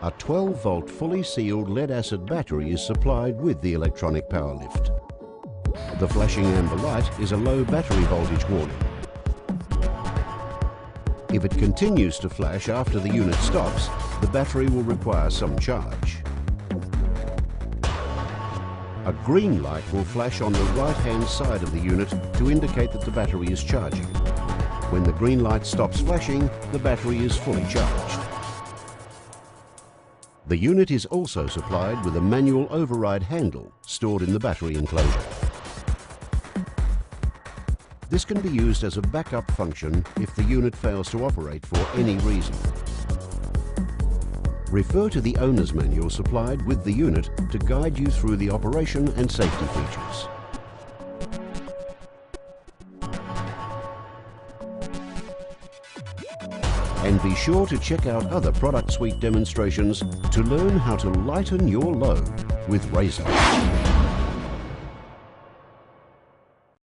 A 12-volt fully sealed lead-acid battery is supplied with the electronic power lift. The flashing amber light is a low battery voltage warning. If it continues to flash after the unit stops, the battery will require some charge. A green light will flash on the right-hand side of the unit to indicate that the battery is charging. When the green light stops flashing, the battery is fully charged. The unit is also supplied with a manual override handle stored in the battery enclosure. This can be used as a backup function if the unit fails to operate for any reason. Refer to the owner's manual supplied with the unit to guide you through the operation and safety features. And be sure to check out other product suite demonstrations to learn how to lighten your load with Razor.